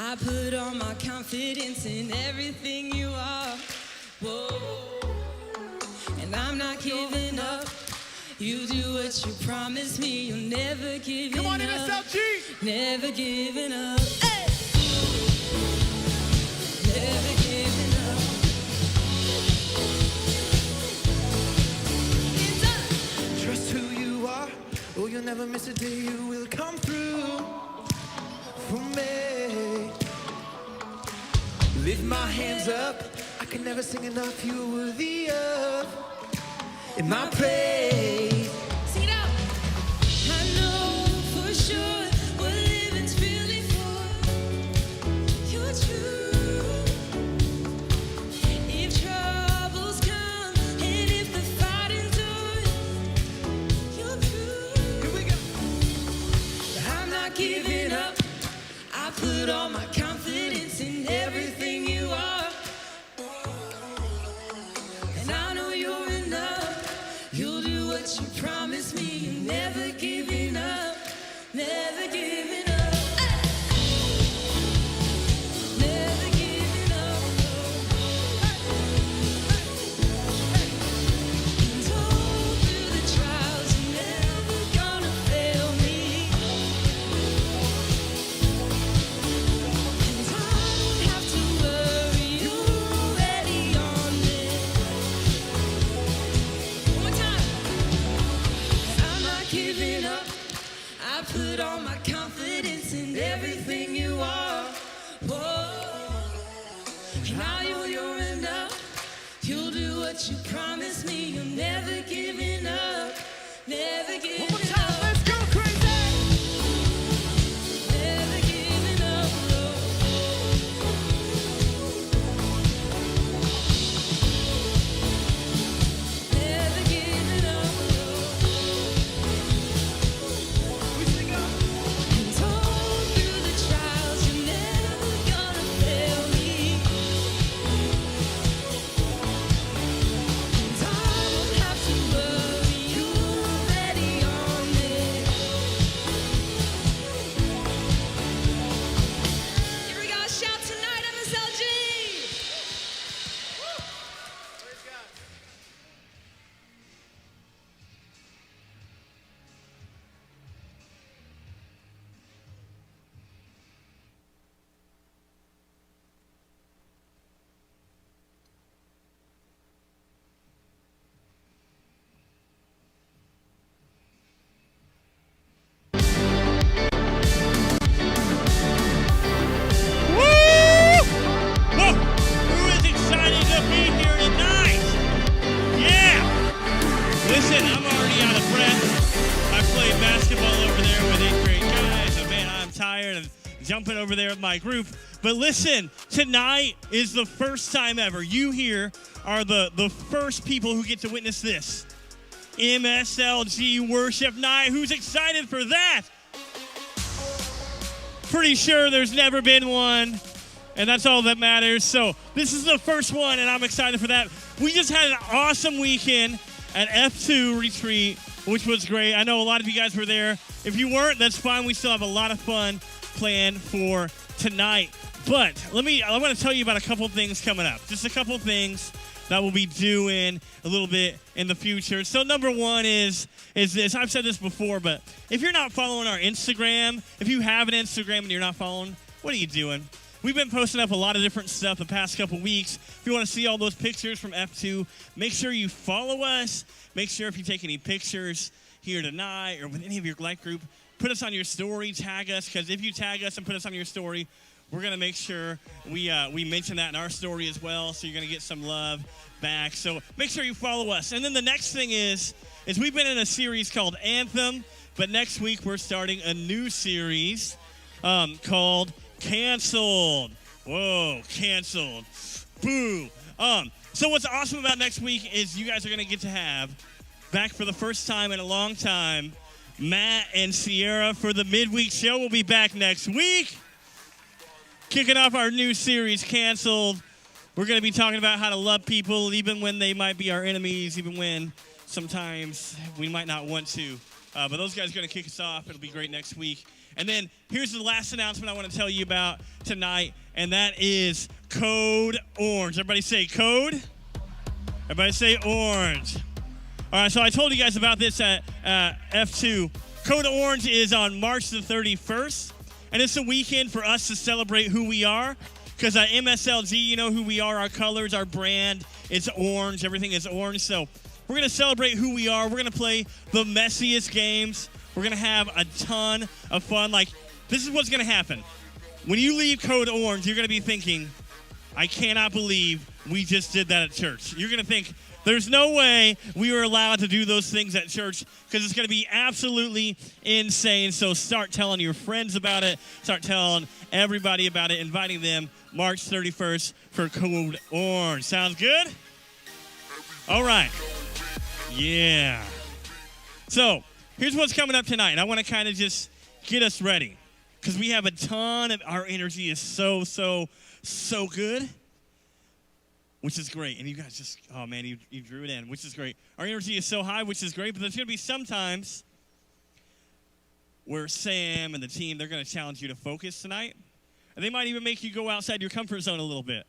I put all my confidence in everything you are. Whoa. And I'm not giving up. You do what you promise me. You'll never give up. Come on, MSLG. Never giving up. Hey. Never giving up. Trust who you are. Oh, you'll never miss a day. You will come through for me. Lift my hands up. I can never sing enough. You're worthy of in my praise. Sing it out. I know for sure what living's really for. You're true. If troubles come and if the fight endures, you're true. Here we go. I'm not giving up. I put all my confidence in everything you are. And I know you're enough. You'll do what you promise me. You're never giving up. Never giving up. Never giving up. And all through the trials, you're never gonna fail me. And I don't have to worry, you're already on it. One more time. I'm not giving up. I put all my confidence in everything you are. Whoa. And I know you're enough. You'll do what you promise me. You're never giving up. Never giving One more time. up. Let's go crazy. Never giving up. Never giving up. We sing up. And all through the trials, you're never gonna fail me. And I don't have to worry, you're already on it. Here we go, shout tonight, MSLG. Whoa! Who is excited to be here tonight? Yeah! Listen, I'm already out of breath. I played basketball over there with 8th grade guys, and man, I'm tired of jumping over there with my group. But listen, tonight is the first time ever. You here are the first people who get to witness this. MSLG Worship Night. Who's excited for that? Pretty sure there's never been one, and that's all that matters. So this is the first one, and I'm excited for that. We just had an awesome weekend at F2 Retreat, which was great. I know a lot of you guys were there. If you weren't, that's fine. We still have a lot of fun planned for tonight. But I want to tell you about a couple things coming up. Just a couple things that we'll be doing a little bit in the future. So number one is this. I've said this before, but if you're not following our Instagram, if you have an Instagram and you're not following, what are you doing? We've been posting up a lot of different stuff the past couple weeks. If you want to see all those pictures from F2, make sure you follow us. Make sure if you take any pictures here tonight or with any of your life group, put us on your story, tag us, because if you tag us and put us on your story, we're going to make sure we mention that in our story as well, so you're going to get some love back. So make sure you follow us. And then the next thing is we've been in a series called Anthem, but next week we're starting a new series called Canceled. Whoa, canceled. Boo. So what's awesome about next week is you guys are going to get to have, back for the first time in a long time, Matt and Sierra for the midweek show. We'll be back next week. Kicking off our new series, Canceled. We're going to be talking about how to love people even when they might be our enemies, even when sometimes we might not want to. But those guys are going to kick us off. It'll be great next week. And then here's the last announcement I want to tell you about tonight, and that is Code Orange. Everybody say code. Everybody say orange. All right, so I told you guys about this at F2. Code Orange is on March the 31st, and it's a weekend for us to celebrate who we are. Because at MSLG, you know who we are, our colors, our brand, it's orange, everything is orange. So we're going to celebrate who we are. We're going to play the messiest games. We're going to have a ton of fun. Like, this is what's going to happen. When you leave Code Orange, you're going to be thinking, I cannot believe we just did that at church. You're going to think, there's no way we were allowed to do those things at church because it's going to be absolutely insane. So start telling your friends about it. Start telling everybody about it, inviting them March 31st for Code Orange. Sounds good? All right. Yeah. So here's what's coming up tonight. I want to kind of just get us ready because we have a ton of our energy is so good. Which is great. And you guys just, oh man, you drew it in, which is great. Our energy is so high, which is great, but there's going to be some times where Sam and the team, they're going to challenge you to focus tonight. And they might even make you go outside your comfort zone a little bit.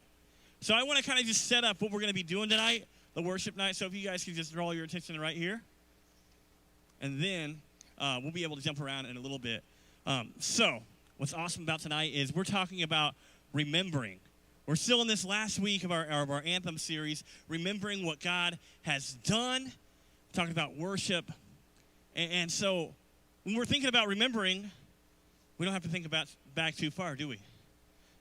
So I want to kind of just set up what we're going to be doing tonight, the worship night. So if you guys can just draw your attention right here. And then we'll be able to jump around in a little bit. So what's awesome about tonight is we're talking about remembering. We're still in this last week of our Anthem series, remembering what God has done, talking about worship. And so when we're thinking about remembering, we don't have to think about back too far, do we?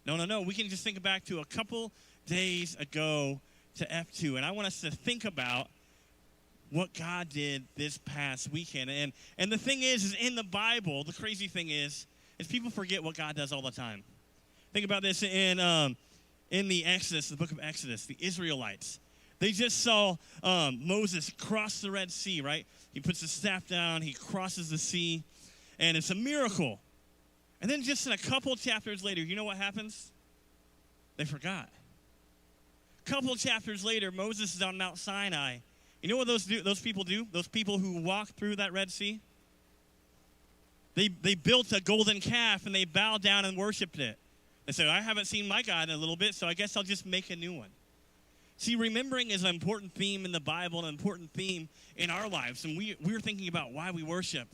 No. We can just think back to a couple days ago to F2. And I want us to think about what God did this past weekend. And the thing is in the Bible, the crazy thing is people forget what God does all the time. Think about this in the Exodus, the book of Exodus, the Israelites. They just saw Moses cross the Red Sea, right? He puts his staff down, he crosses the sea, and it's a miracle. And then just in a couple chapters later, you know what happens? They forgot. A couple chapters later, Moses is on Mount Sinai. You know what those people do? Those people who walk through that Red Sea? They built a golden calf, and they bowed down and worshiped it. They said, I haven't seen my God in a little bit, so I guess I'll just make a new one. See, remembering is an important theme in the Bible, an important theme in our lives. And we're thinking about why we worship.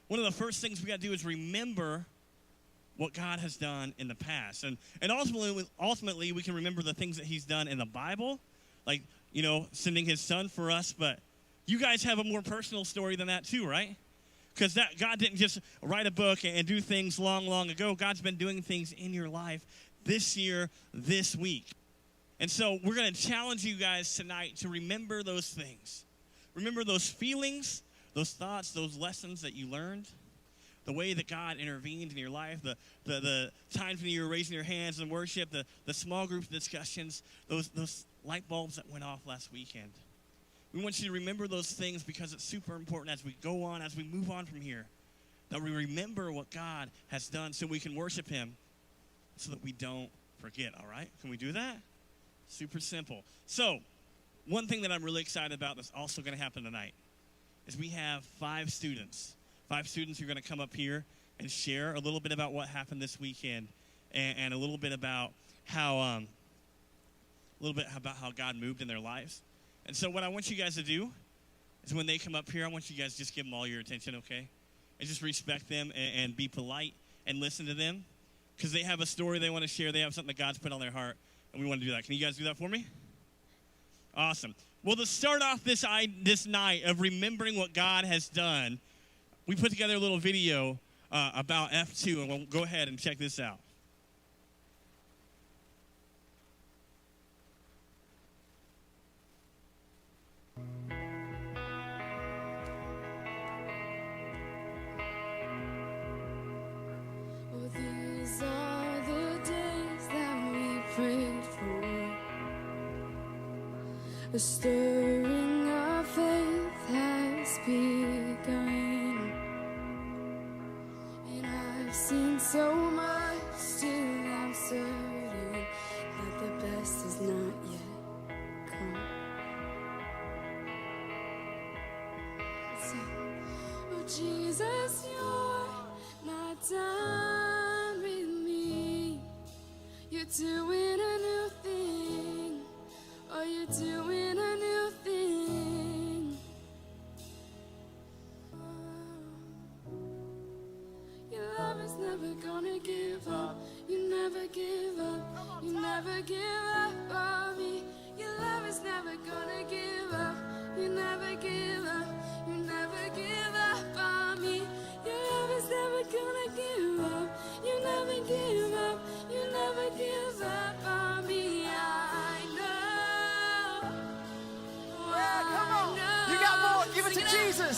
One of the first things we got to do is remember what God has done in the past. And ultimately, we can remember the things that he's done in the Bible, like, you know, sending his son for us. But you guys have a more personal story than that too, right? Because God didn't just write a book and do things long ago. God's been doing things in your life this year, this week. And so we're going to challenge you guys tonight to remember those things. Remember those feelings, those thoughts, those lessons that you learned, the way that God intervened in your life, the times when you were raising your hands in worship, the small group discussions, those light bulbs that went off last weekend. We want you to remember those things because it's super important as we go on, as we move on from here, that we remember what God has done so we can worship him so that we don't forget, all right? Can we do that? Super simple. So one thing that I'm really excited about that's also going to happen tonight is we have 5 students. 5 students who are going to come up here and share a little bit about what happened this weekend and a little bit about how God moved in their lives. And so what I want you guys to do is when they come up here, I want you guys to just give them all your attention, okay? And just respect them and be polite and listen to them because they have a story they want to share. They have something that God's put on their heart, and we want to do that. Can you guys do that for me? Awesome. Well, to start off this night of remembering what God has done, we put together a little video about F2, and we'll go ahead and check this out. These are the days that we prayed for. A stirring of faith has begun. And I've seen so much, still I'm certain that the best is not yet come. So, oh Jesus, you're my done with me. You're doing a new thing. Oh, you're doing a new thing. Your love is never gonna give up. You never give up. You never give up on me. Your love is never gonna give up. You never give up. You never give up on me. Your love is never gonna give up. You never give up. You never give up on me. I know. Yeah, come on. You got more. Give it to Jesus.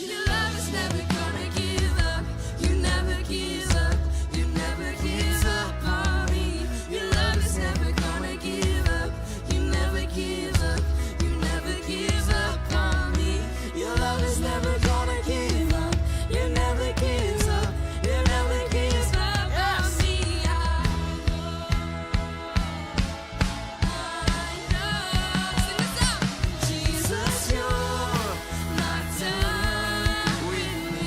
Your love is never gonna give up. You never give up. You never give up on me. Your love is never gonna give up. You never give up. You never give up on me. Your love is never gonna give up. You never give up. You never give up on me. I know. Sing this out. Jesus, you're not done with me.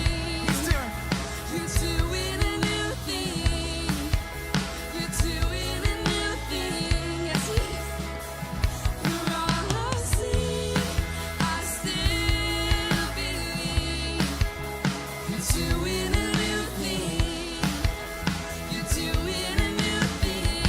You're doing a new thing. You're doing a new thing. Yes, he is. You're all I see. I still believe. You're doing a new thing. You're doing a new thing.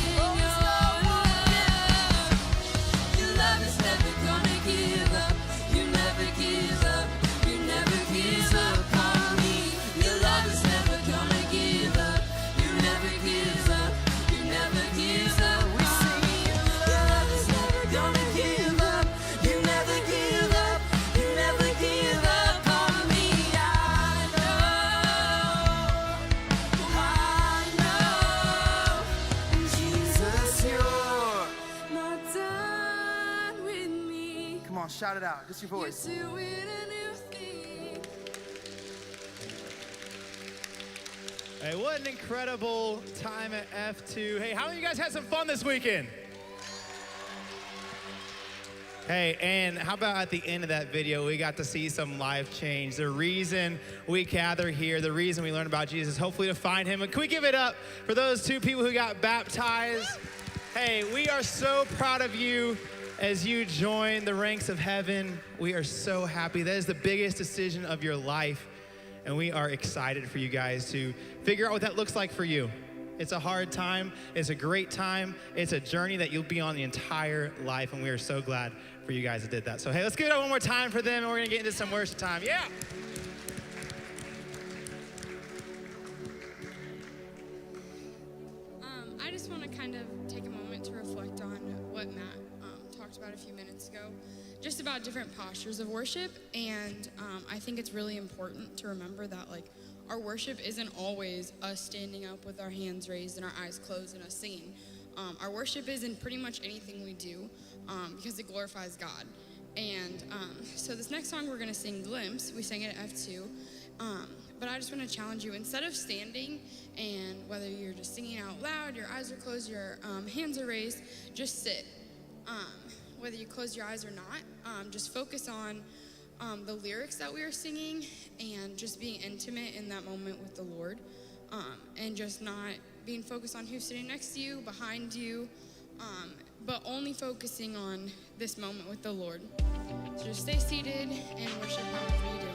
Your love is never gonna give up. You never give up. You never give up on me. Your love is never gonna give up. You never give up. You never give up on me. Your love is never gonna give up. You never give up. You never give up on me. I know. Jesus, you're not done with me. Come on, shout it out. Just your You're voice. doing a new thing. Hey, what an incredible time at F2. Hey, how many of you guys had some fun this weekend? Hey, and how about at the end of that video, we got to see some life change. The reason we gather here, the reason we learn about Jesus, hopefully to find him. And can we give it up for those 2 people who got baptized? Hey, we are so proud of you as you join the ranks of heaven. We are so happy. That is the biggest decision of your life. And we are excited for you guys to figure out what that looks like for you. It's a hard time. It's a great time. It's a journey that you'll be on the entire life. And we are so glad for you guys that did that. So, hey, let's give it up one more time for them. And we're going to get into some worship time. Yeah. I just want to kind of take a moment to reflect on what Matt talked about a few minutes ago, just about different postures of worship. And I think it's really important to remember that, like, our worship isn't always us standing up with our hands raised and our eyes closed and us singing. Our worship is in pretty much anything we do because it glorifies God. And so this next song we're going to sing, Glimpse. We sang it at F2. But I just want to challenge you, instead of standing and whether you're just singing out loud, your eyes are closed, your hands are raised, just sit. Whether you close your eyes or not, just focus on the lyrics that we are singing and just being intimate in that moment with the Lord, and just not being focused on who's sitting next to you, behind you, but only focusing on this moment with the Lord. So just stay seated and worship however you do.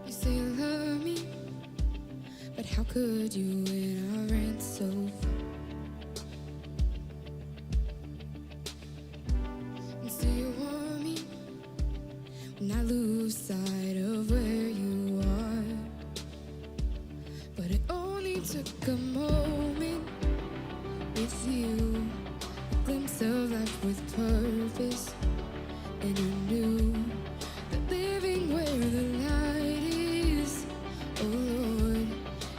You say you love me, but how could you when I ran so far? And say you want me when I lose sight of where you are. But it only took a moment with you, a glimpse of life with purpose, and I knew that living where the light is, oh Lord,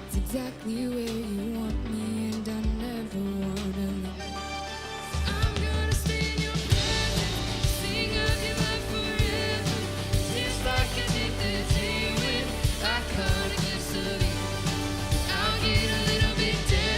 it's exactly where you want me, and I never wanna leave. I'm gonna stay in your presence, sing of your love forever, just like I did the day when I caught a glimpse of you. I'll get a little bit down.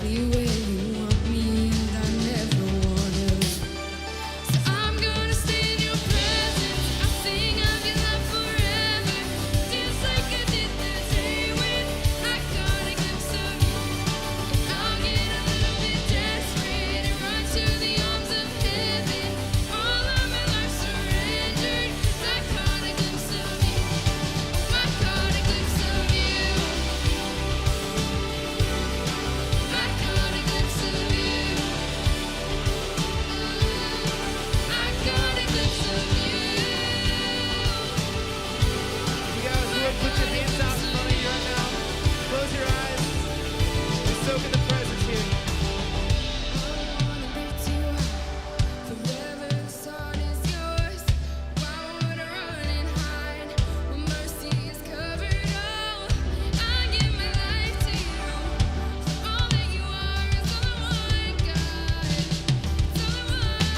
exactly where you want me, and I never wanna leave. So I'm gonna stay in your presence. I'll sing of your love forever, just like I did that day when I caught a glimpse of you. I'll get a little bit desperate and run to the arms of heaven. All of my life surrendered, 'cause I caught a glimpse of you. I caught a glimpse of you. I caught a glimpse of you. I caught a glimpse of you. You guys would put your hands out in front of you right now. Close your eyes. Just soak in the presence here. I wanna lift you up forever. This heart is yours. Why would I run and hide when mercy has covered all? I give my life to you. For all that you are is all I want, God. It's all I want.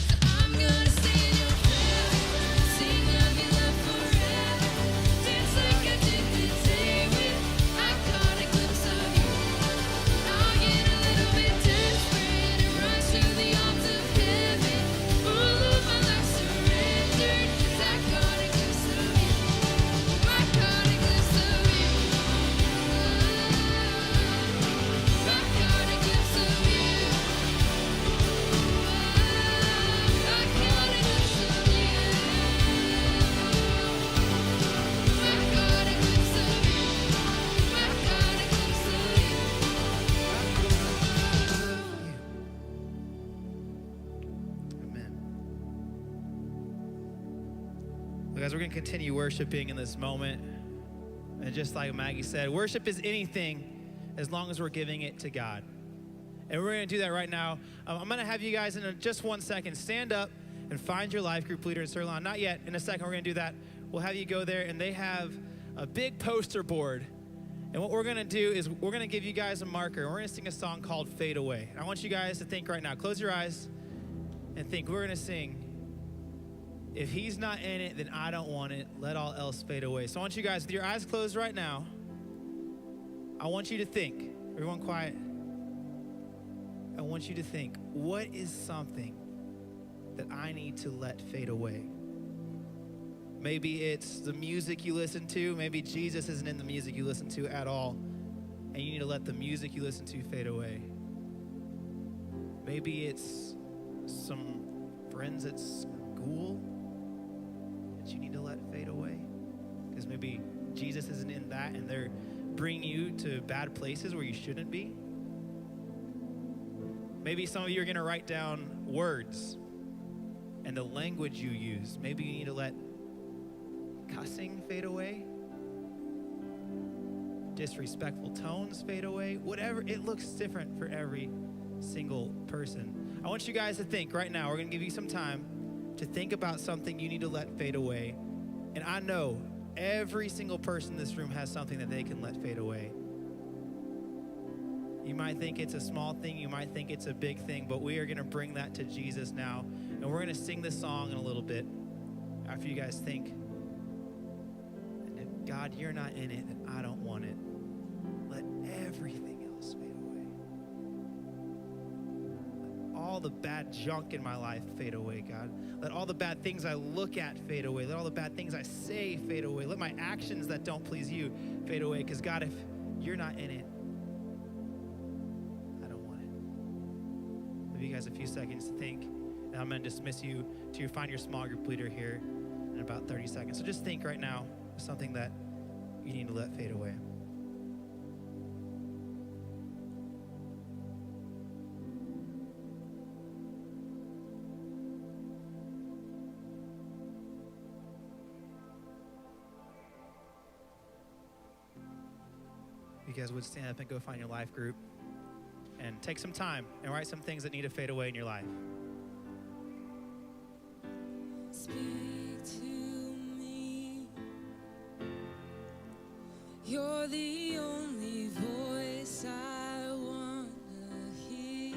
So I'm gonna stay in your presence, sing of your love forever, dance like I did the day when I caught a glimpse of you. I'll get a little bit desperate and rush to the arms of heaven. All of my life surrendered, 'cause I caught a glimpse of you. I caught a glimpse of you. I caught a glimpse of you. I caught a glimpse of you. I caught a glimpse of you. I caught a glimpse of you. Amen. Well, guys, we're going to continue worshiping in this moment. And just like Maggie said, worship is anything as long as we're giving it to God. And we're going to do that right now. I'm going to have you guys in just 1 second stand up and find your life group leader and serve on. Not yet. In a second, we're going to do that. We'll have you go there, and they have a big poster board. And what we're going to do is we're going to give you guys a marker. We're going to sing a song called Fade Away. I want you guys to think right now. Close your eyes and think. We're going to sing, if he's not in it, then I don't want it. Let all else fade away. So I want you guys, with your eyes closed right now, I want you to think. Everyone quiet. I want you to think, what is something that I need to let fade away? Maybe it's the music you listen to. Maybe Jesus isn't in the music you listen to at all, and you need to let the music you listen to fade away. Maybe it's some friends at school that you need to let fade away, because maybe Jesus isn't in that, and they're bringing you to bad places where you shouldn't be. Maybe some of you are going to write down words and the language you use. Maybe you need to let cussing fade away, disrespectful tones fade away. Whatever, it looks different for every single person. I want you guys to think right now. We're going to give you some time to think about something you need to let fade away. And I know every single person in this room has something that they can let fade away. You might think it's a small thing, you might think it's a big thing, but we are going to bring that to Jesus now. And we're going to sing this song in a little bit after you guys think. And if God, you're not in it, then I don't want it. Let everything else fade away. Let all the bad junk in my life fade away, God. Let all the bad things I look at fade away. Let all the bad things I say fade away. Let my actions that don't please you fade away. Because God, if you're not in it, I don't want it. I'll give you guys a few seconds to think. And I'm going to dismiss you to find your small group leader here in about 30 seconds. So just think right now of something that you need to let fade away. You guys would stand up and go find your life group and take some time and write some things that need to fade away in your life. Speak to me. You're the only voice I want to hear.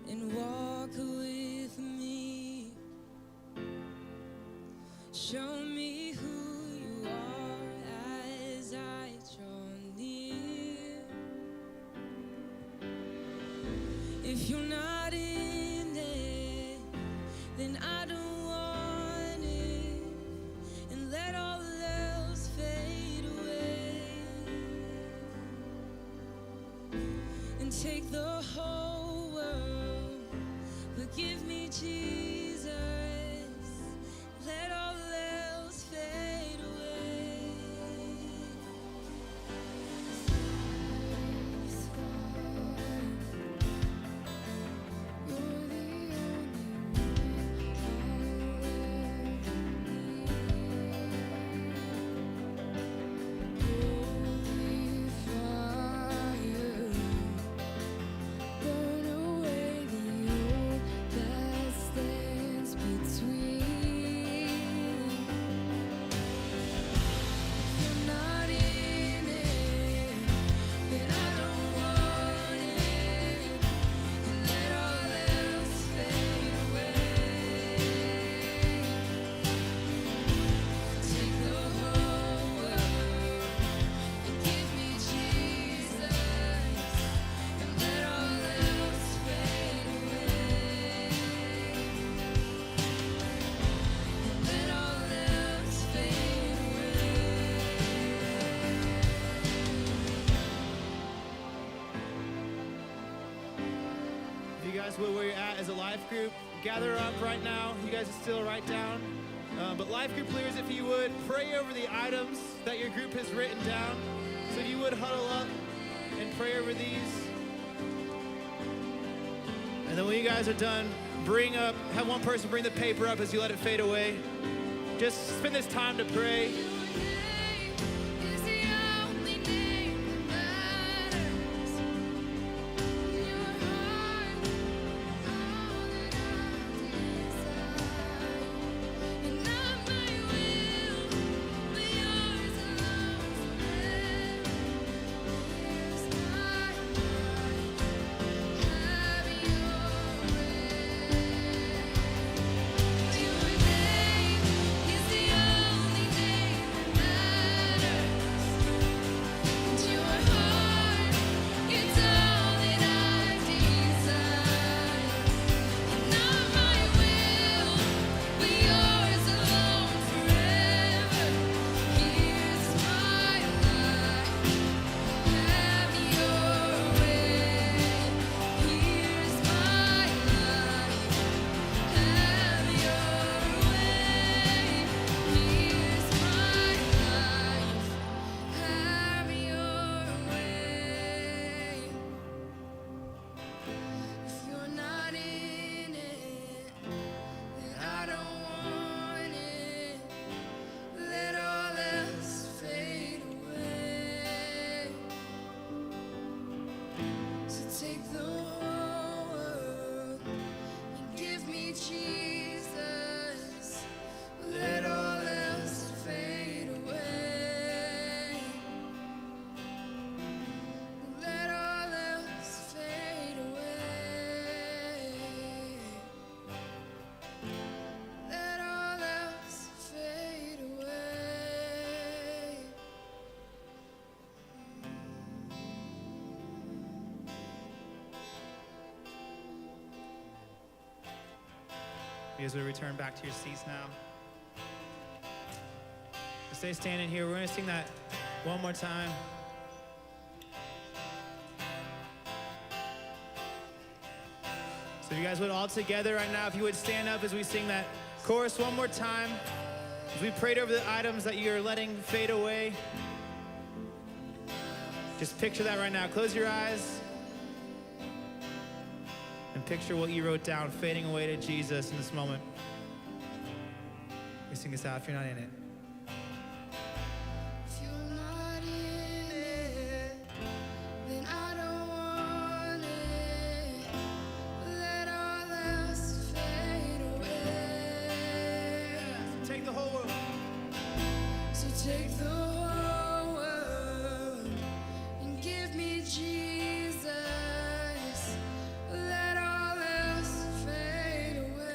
And walk with me. Show me who you are If you're not in it, then I don't want it. And let all else fade away. And take the whole world, but give me Jesus. Let all else fade away. You're the only fire. Burn away the old that stands between. If you're not in it, then I don't want it. And let all else fade away. Take the whole world and give me Jesus. And let all else fade away. And let all else fade away. If you guys would, where you're at as a life group, gather up right now. You guys are still write down. But life group leaders, if you would, pray over the items that your group has written down. So if you would huddle up and pray over these. And then when you guys are done, have one person bring the paper up as you let it fade away. Just spend this time to pray. Your name is the only name that matters. Your heart, all that I desire. And not my will, but yours alone forever. Here's my life, have your way. Your name is the only name that matters. Your heart, it's all that I desire. And not my will, but yours alone forever. Here's my life, have your way. Here's my life, have your way. Here's my life, have your way. If you're not in it, then I don't want it. Let all else fade away. So take the whole world and give me Jesus. Let all else fade away. Let all else fade away. Let all else fade away. You guys will return back to your seats now. Stay standing here. We're going to sing that one more time. So if you guys would all together right now, if you would stand up as we sing that chorus one more time. As we prayed over the items that you're letting fade away. Just picture that right now. Close your eyes. And picture what you wrote down fading away to Jesus in this moment. You sing this out if you're not in it. If you're not in it, then I don't want it. Let all else fade away. Take the whole world. So take the whole world and give me Jesus. Let all else fade away.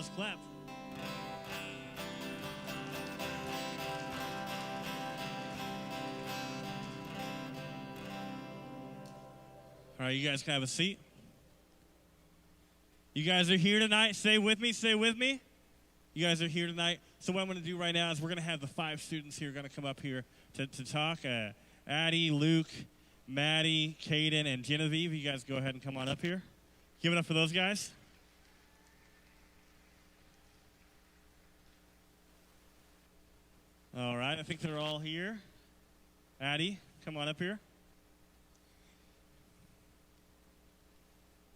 Let's clap. All right, you guys can have a seat. You guys are here tonight. Stay with me. Stay with me. You guys are here tonight. So what I'm going to do right now is we're going to have the 5 students here going to come up here to talk. Addie, Luke, Maddie, Caden, and Genevieve. You guys go ahead and come on up here. Give it up for those guys. All right, I think they're all here. Addie, come on up here.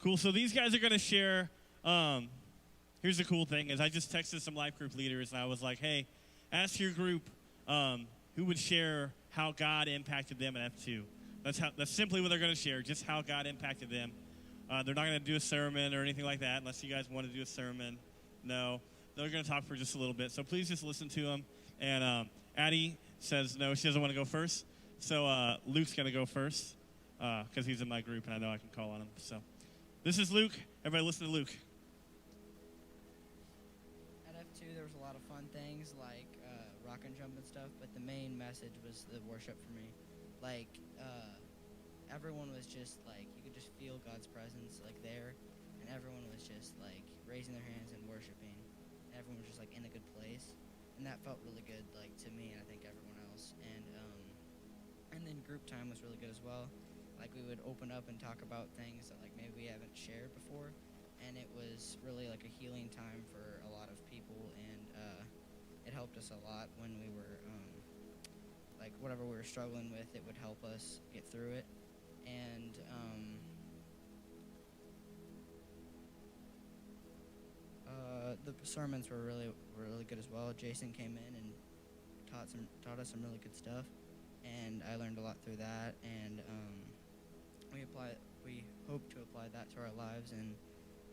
Cool, so these guys are going to share, here's the cool thing, is I just texted some life group leaders, and I was like, hey, ask your group who would share how God impacted them at F2. That's simply what they're going to share, just how God impacted them. They're not going to do a sermon or anything like that, unless you guys want to do a sermon. No, they're going to talk for just a little bit, so please just listen to them. And Addie says no, she doesn't want to go first, so Luke's going to go first, because he's in my group, and I know I can call on him, so. This is Luke. Everybody listen to Luke. At F2, there was a lot of fun things like rock and jump and stuff, but the main message was the worship for me. Like, everyone was just like, you could just feel God's presence like there, and everyone was just like raising their hands and worshiping. And everyone was just like in a good place, and that felt really good, like to me, and I think everyone else. And then group time was really good as well. Like we would open up and talk about things that like maybe we haven't shared before, and it was really like a healing time for a lot of people, and it helped us a lot when we were like whatever we were struggling with, it would help us get through it. And the sermons were really good as well. Jason came in and taught us some really good stuff, and I learned a lot through that. And we hope to apply that to our lives, and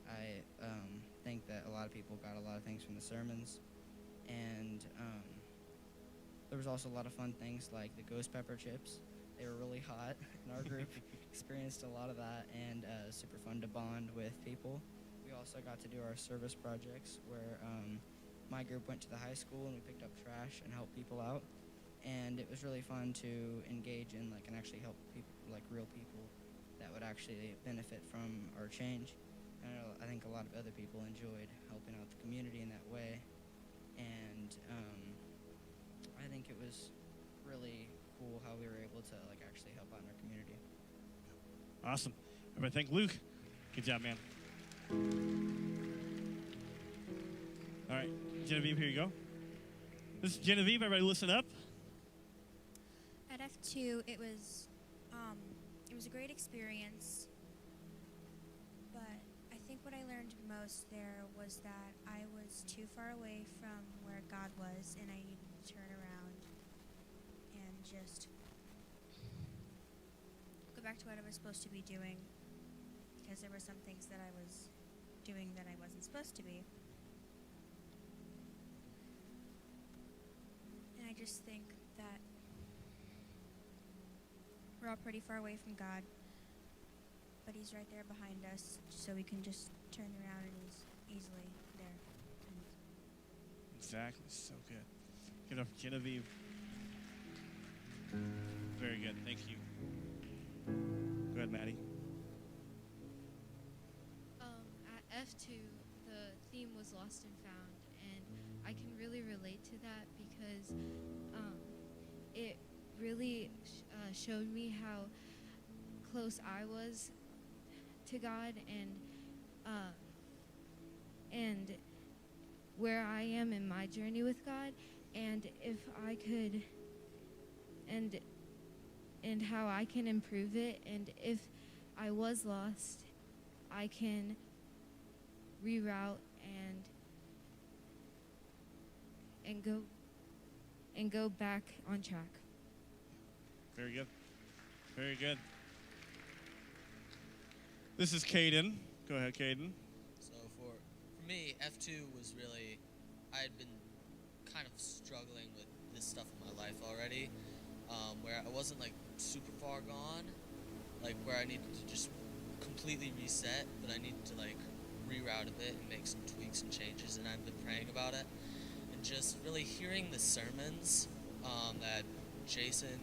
I think that a lot of people got a lot of things from the sermons. And there was also a lot of fun things like the ghost pepper chips. They were really hot, and our group experienced a lot of that, and super fun to bond with people. We also got to do our service projects where my group went to the high school and we picked up trash and helped people out. And it was really fun to engage in like and actually help people, like real people that would actually benefit from our change. And I think a lot of other people enjoyed helping out the community in that way. And I think it was really cool how we were able to like actually help out in our community. Awesome. Everybody thank Luke. Good job, man. All right, Genevieve, here you go. This is Genevieve. Everybody listen up. At F2, it was a great experience, but I think what I learned most there was that I was too far away from where God was, and I needed to turn around and just go back to what I was supposed to be doing, because there were some things that I was doing that I wasn't supposed to be. And I just think that we're all pretty far away from God, but He's right there behind us, so we can just turn around and He's easily there. Exactly. So good. Get up, Genevieve. Very good. Thank you. Go ahead, Maddie. At F2, the theme was Lost and Found, and I can really relate to that because it really showed me how close I was to God, and where I am in my journey with God, and if I could, and how I can improve it, and if I was lost, I can reroute and go back on track. Very good. Very good. This is Caden. Go ahead, Caden. So for me, F2 was really, I had been kind of struggling with this stuff in my life already, where I wasn't like super far gone, like where I needed to just completely reset, but I needed to like reroute a bit and make some tweaks and changes, and I've been praying about it. And just really hearing the sermons that Jason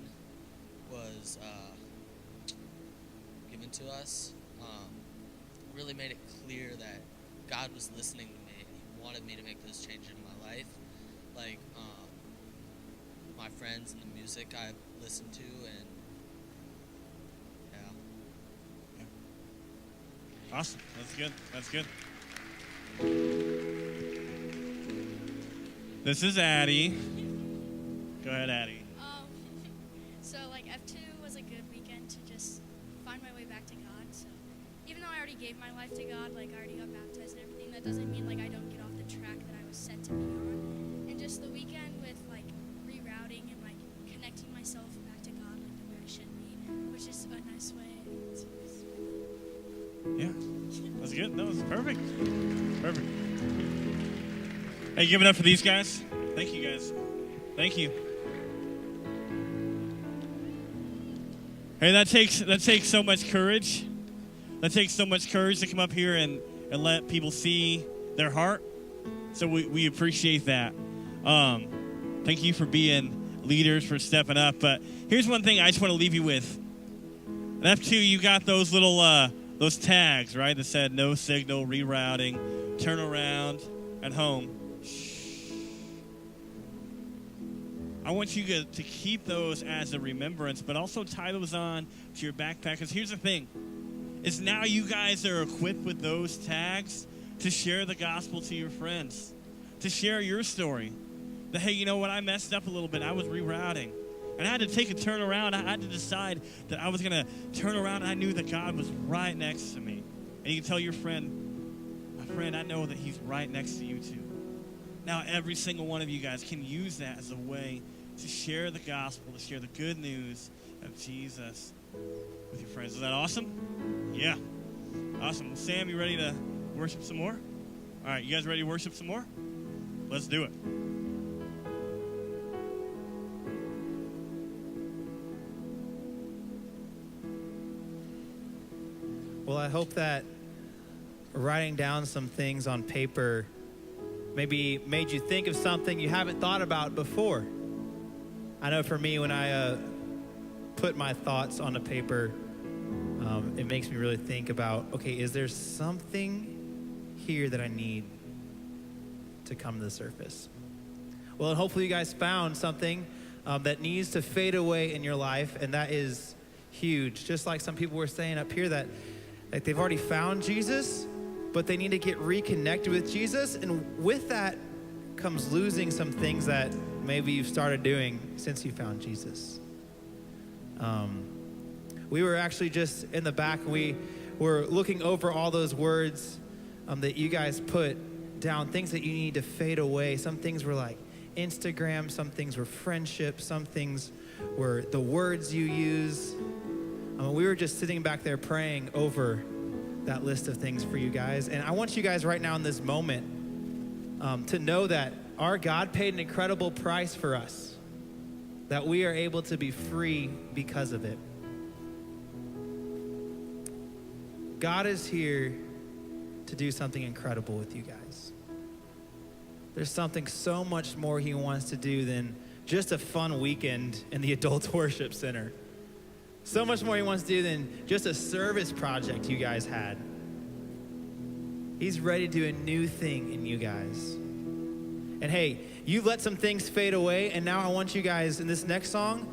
was given to us really made it clear that God was listening to me and he wanted me to make those changes in my life. Like my friends and the music I've listened to, and yeah. Awesome. That's good. That's good. This is Addie. Go ahead, Addie. So like F2 was a good weekend to just find my way back to God. So even though I already gave my life to God, like I already got baptized and everything, that doesn't mean like I don't get off the track that I was set to be on. And just the weekend with like rerouting and like connecting myself back to God like the way I should be, which is a nice way. Yeah, that's good. That was perfect. Perfect. Hey, give it up for these guys. Thank you, guys. Thank you. Hey, that takes so much courage. That takes so much courage to come up here and let people see their heart. So we appreciate that. Thank you for being leaders, for stepping up. But here's one thing I just want to leave you with. At F2, you got those little those tags, right, that said no signal, rerouting, turn around, and home. I want you to keep those as a remembrance, but also tie those on to your backpack. Because here's the thing, is now you guys are equipped with those tags to share the gospel to your friends, to share your story. That, hey, you know what, I messed up a little bit. I was rerouting. And I had to take a turn around. I had to decide that I was going to turn around, and I knew that God was right next to me. And you can tell your friend, my friend, I know that he's right next to you too. Now every single one of you guys can use that as a way to share the gospel, to share the good news of Jesus with your friends. Is that awesome? Yeah. Awesome. Well, Sam, you ready to worship some more? All right, you guys ready to worship some more? Let's do it. Well, I hope that writing down some things on paper maybe made you think of something you haven't thought about before. I know for me, when I put my thoughts on a paper, it makes me really think about, okay, is there something here that I need to come to the surface? Well, and hopefully you guys found something that needs to fade away in your life, and that is huge. Just like some people were saying up here that like they've already found Jesus, but they need to get reconnected with Jesus. And with that comes losing some things that maybe you've started doing since you found Jesus. We were actually just in the back, we were looking over all those words that you guys put down, things that you need to fade away. Some things were like Instagram, some things were friendship, some things were the words you use. We were just sitting back there praying over that list of things for you guys. And I want you guys right now in this moment to know that our God paid an incredible price for us, that we are able to be free because of it. God is here to do something incredible with you guys. There's something so much more he wants to do than just a fun weekend in the adult worship center. So much more he wants to do than just a service project you guys had. He's ready to do a new thing in you guys. And hey, you let some things fade away, and now I want you guys in this next song,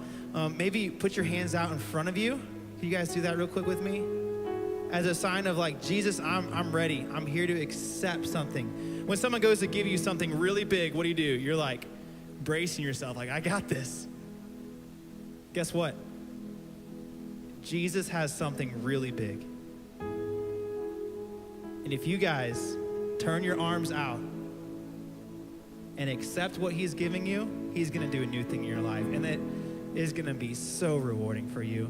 maybe put your hands out in front of you. Can you guys do that real quick with me? As a sign of like, Jesus, I'm ready. I'm here to accept something. When someone goes to give you something really big, what do? You're like bracing yourself, like, I got this. Guess what? Jesus has something really big. And if you guys turn your arms out and accept what he's giving you, he's gonna do a new thing in your life. And it is gonna be so rewarding for you.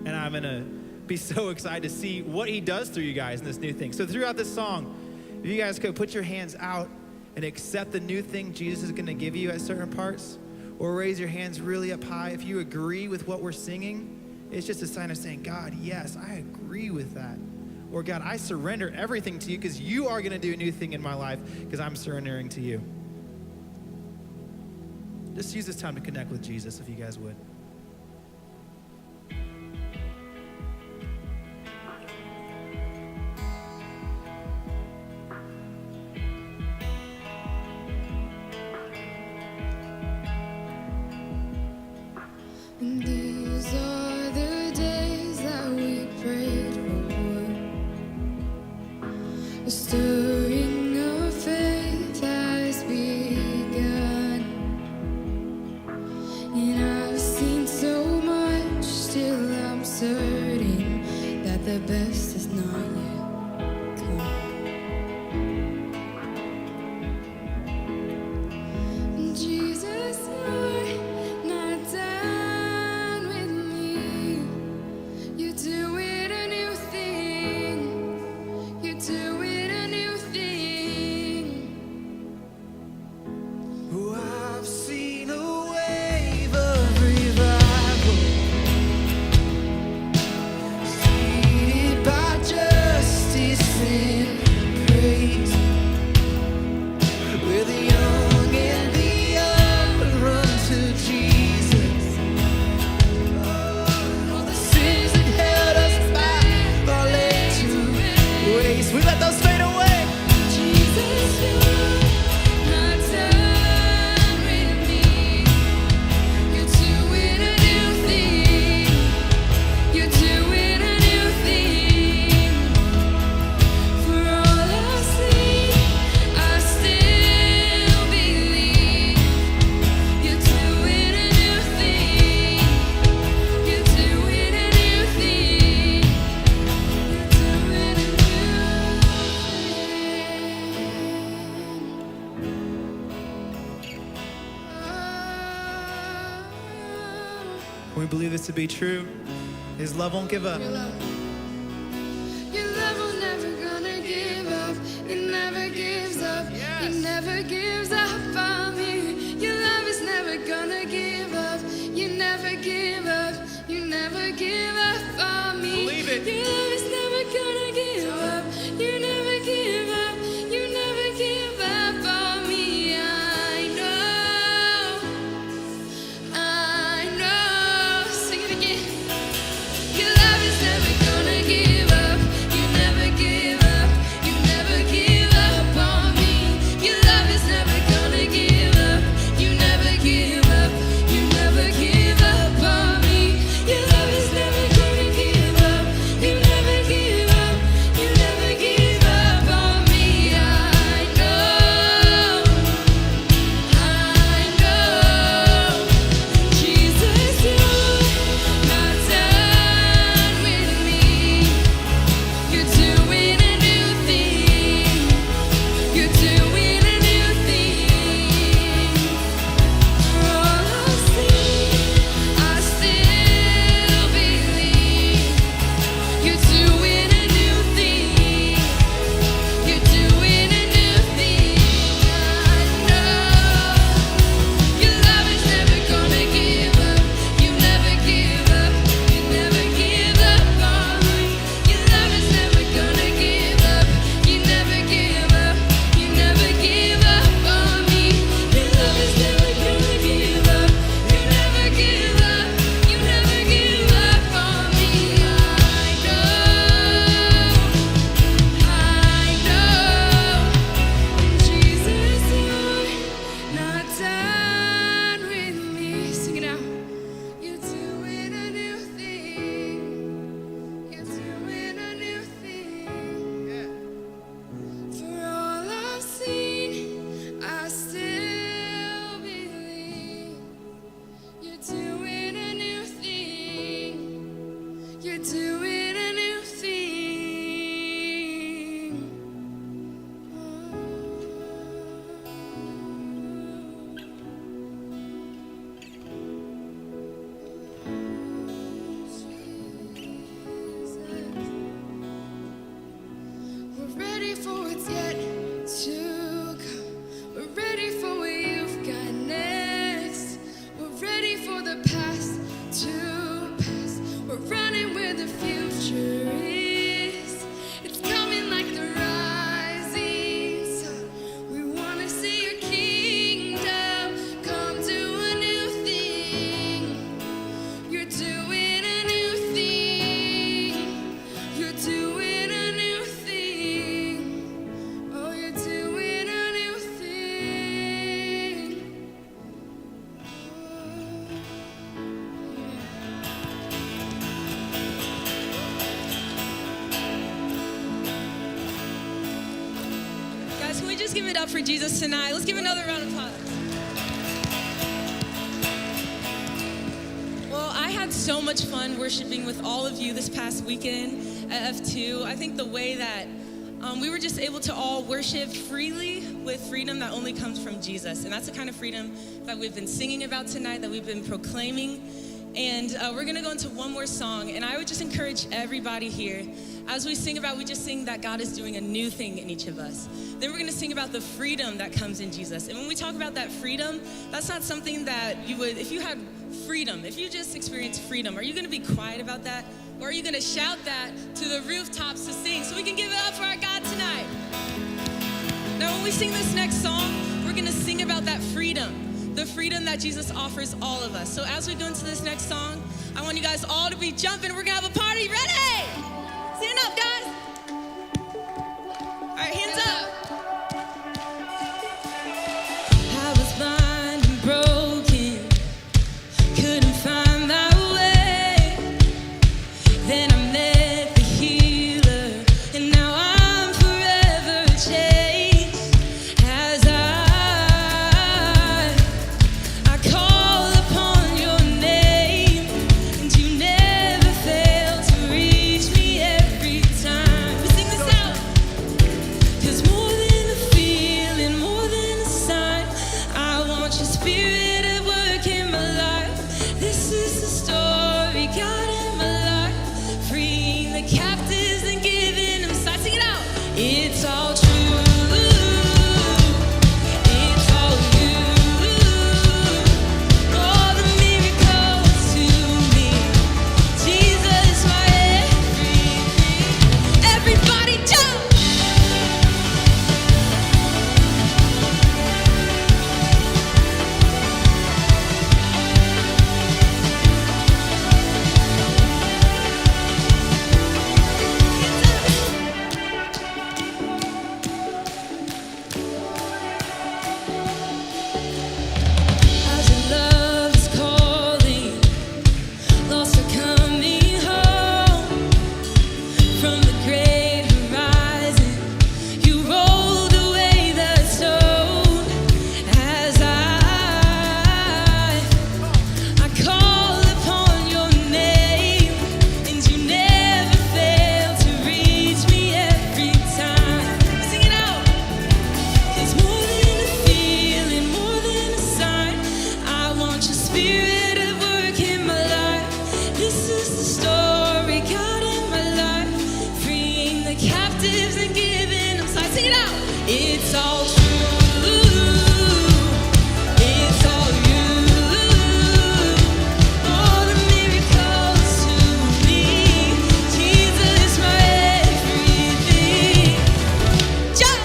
And I'm gonna be so excited to see what he does through you guys in this new thing. So throughout this song, if you guys could put your hands out and accept the new thing Jesus is gonna give you at certain parts, or raise your hands really up high if you agree with what we're singing. It's just a sign of saying, God, yes, I agree with that. Or God, I surrender everything to you because you are going to do a new thing in my life because I'm surrendering to you. Just use this time to connect with Jesus if you guys would. And these are the days that we prayed for. A stirring of faith has begun. And I've seen so much, still I'm certain that the best is not yet come. Jesus, you're not done with me. You do it a new thing. You do it a new thing. Oh, I've seen a wave of revival, seated by justice and praise, where the young and the old run to Jesus. All the sins that held us back are laid to waste. We let those fade away. Jesus, you're not done with me. You do it a new thing. You do it a new thing. For all I've seen, I still believe. You do it a new thing. You do it a new thing. You do it a new thing. Can we believe this to be true? His love won't give up. Your love will never gonna give up. It never gives up. It never gives up on me. Your love is never gonna give up. You never give up. You never give up on me. Believe it. Your love is never gonna give up. You never give up. You never give up on me. I know. Sing it again. Your love is never gonna give up. You never give up. You never give up on me. Your love is never gonna give up. You never give up. You never give up on me. Your love is never gonna give up. You never it up for Jesus tonight. Let's give another round of applause. Well, I had so much fun worshiping with all of you this past weekend at F2. I think the way that we were just able to all worship freely with freedom that only comes from Jesus. And that's the kind of freedom that we've been singing about tonight, that we've been proclaiming. And we're going to go into one more song. And I would just encourage everybody here, as we sing about, we just sing that God is doing a new thing in each of us. Then we're going to sing about the freedom that comes in Jesus. And when we talk about that freedom, that's not something that you would, if you had freedom, if you just experienced freedom, are you going to be quiet about that? Or are you going to shout that to the rooftops to sing so we can give it up for our God tonight? Now, when we sing this next song, we're going to sing about that freedom, the freedom that Jesus offers all of us. So as we go into this next song, I want you guys all to be jumping. We're going to have a party. Ready? Stand up, guys. All right, hands up. I was blind and broken, couldn't find my way. Then I met the healer, and now I'm forever changed. As I call upon your name, and you never fail to reach me every time. We sing this out. 'Cause more than a feeling, more than a sign, I want your spirit at work in my life. This is the story, God in my life, freeing the captives and giving them sight. Sing it out. It's all true. It's all you. All the miracles to me. Jesus, my everything. Everybody jump. As your love is calling, lost are coming home. From the great horizon, you rolled away the stone. As I call upon your name, and you never fail to reach me every time. Sing it out. It's more than a feeling, more than a sign. I want your spirit at work in my life. This is the story, God in my life, freeing the captives and giving them sight. Sing it out. It's all true. It's all you. All the miracles to me. Jesus, my everything. Jump!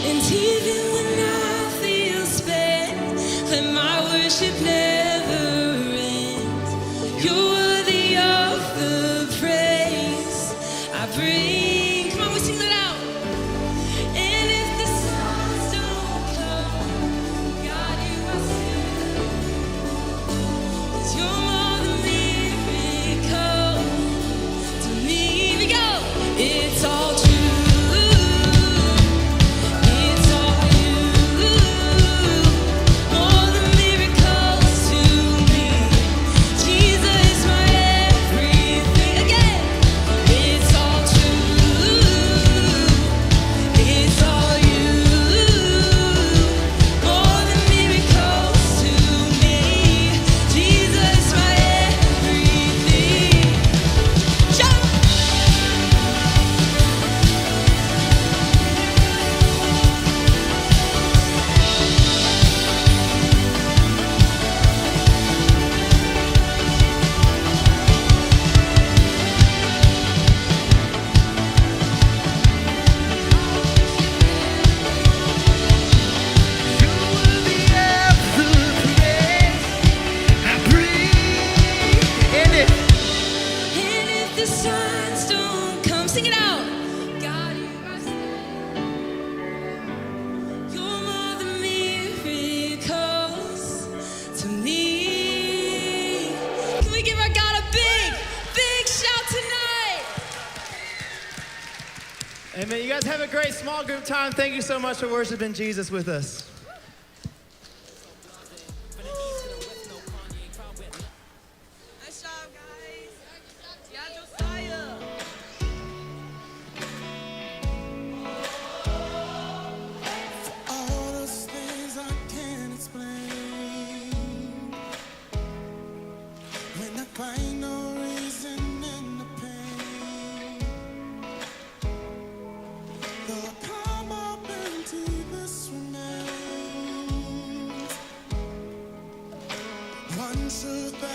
And even when I feel spent, let my worship never end. You're worthy of the praise I bring. Come on, we sing that out. And if the songs don't come, God, you are still. 'Cause you're more than miracle to me. Here we go. It's all true. It's all you. All the miracles to me. Jesus, my Amen. You guys have a great small group time. Thank you so much for worshiping Jesus with us. Nice job, guys. Yeah, Josiah. All those things I can't explain. When I find no reason in the pain, though I come up empty, this remains. One truth that